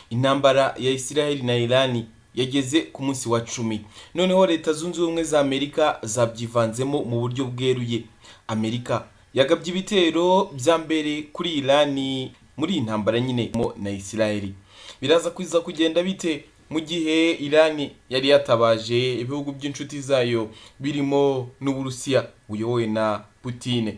Intambara ya Israel na Iran yageze ku munsi wa 10. Noneho leta zunze ubumwe za Amerika zabyivanzemo mu buryo bweruye. Amerika yagabye ibitero bya mbere kuri Iran muri intambara nyine na Israel. Biraza kuza kugenda bite mu gihe Iran yari yatabaje ibihugu by'inshuti zayo birimo n'Uburusiya uyobowe na Putin.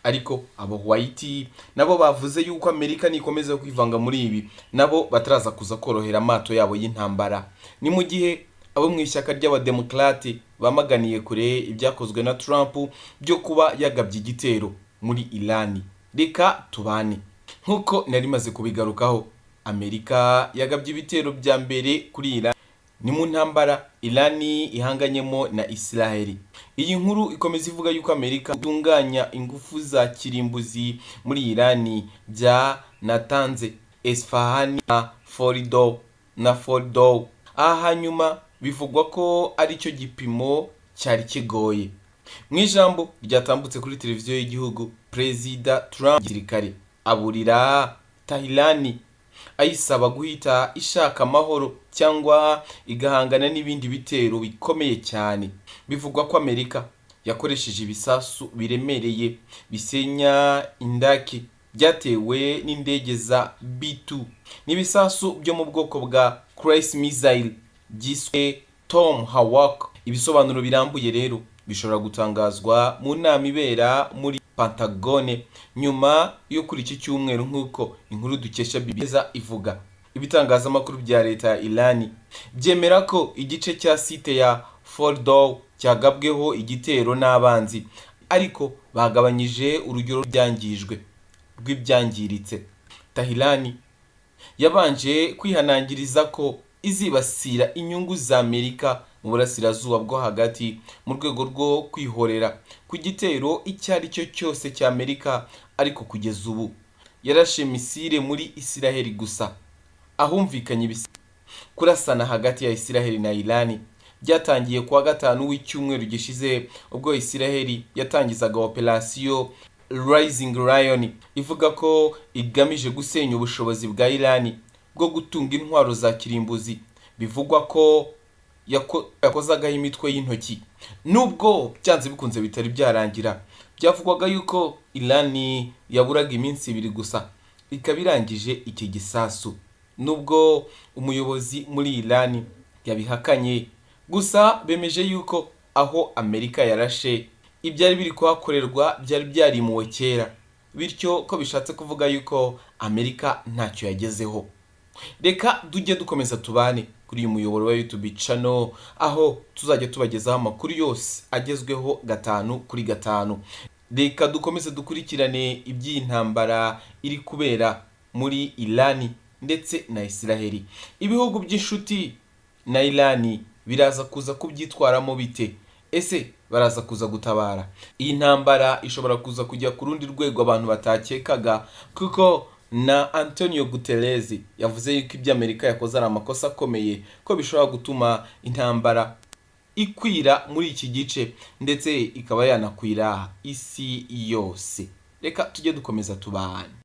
Ariko abo White nabo bavuze yuko Amerika nikomeza kwivanga muri ibi nabo bataraza kuza korohera amato yabo y'intambara. Ni mu gihe abo mu ishyaka ry'abademokrate bamaganiye kure ibyakozwe na Trump byo kuba yagabye igitero muri Iran. Reka tubane nkuko nari maze kubigarukaho, Amerika yagabye ibitero bya mbere kuri Iran ni mu ntambara Iran ihanganyemo na Israel. Iyi nkuru ikomeza ivuga yuko Amerika itunganya ingufu za kirimbuzi muri Iran bya Natanz, Esfahan na Fordow. Hanyuma bivugwa ko ari cyo gipimo cyari kigoye. Mu ijambo ryatambutse kuri televiziyo y'igihugu, Perezida Trump gisirikare aburira Tehran ayisaba guhita ishaka amahoro cyangwa igahangana n'ibindi bitero bikomeye cyane. Bivugwa ko Amerika yakoresheje ibisasu biremereye bisenya indake byatewe n'indege za B2 n'ibisasu byo mu bwoko bwa cruise missile byiswe Tomahawk. Ibisobanuro birambuye rero bishobora gutangazwa mu nama ibera muri Pantagone nyuma yo kuri iki cyumweru nk'uko inkuru dukesha BBC ivuga. Ibitangazamakuru bya leta ya Iran byemera ko igice cya site ya Fordow cyagabweho igitero n'abanzi, ariko bagabanyije urugero rw'ibyangiritse. Tehran yabanje kwihanangiriza ko izibasira inyungu za Amerika mu burasirazuba bwo hagati mu rwego rwo kwihorera ku gitero icyo ari cyo cyose cya Amerika, ariko kugeza ubu yarashe misile muri Israel gusa. Ahumvikanye kurasana hagati ya Israel na Iran byatangiye kuwa gatanu w'icyumweru gishize ubwo Israel yatangizaga operation Rising Lion ivuga ko igamije gusenya ubushobozi bwa Iran bwo gutunga intwaro za kirimbuzi. Bivugwa ko yakozagaho imitwe y'intoki nubwo byanze bikunze bitari byarangira. Byavugwaga yuko Iran yaburaga iminsi 2 gusa ikaba irangije iki gisasu, nubwo umuyobozi muri Iran yabihakanye. Gusa bemeje yuko aho Amerika yarashe ibyari biri kuhakorerwa byari byarimuwe kera, bityo ko bishatse kuvuga yuko Amerika ntacyo yagezeho. Reka tujye dukomeza tubane kuri uyu muyoboro wa YouTube channel, aho tuzajya tubagezaho amakuru yose agezweho 5 kuri 5. Reka dukomeze dukurikirane iby'intambara iri kubera muri Iran ndetse na Israel. Ibihugu by'inshuti na Iran biraza kuza kubyitwaramo bite? Ese baraza kuza gutabara? Iyi ntambara ishobora kuza kujya ku rundi rwego abantu batakekaga, kuko na Antonio Guterres yavuze yuko ibyo Amerika yakoze ari amakosa akomeye, ko bishobora gutuma intambara ikwira muri iki gice ndetse ikaba yanakwira isi yose. Reka tujye dukomeza tubane.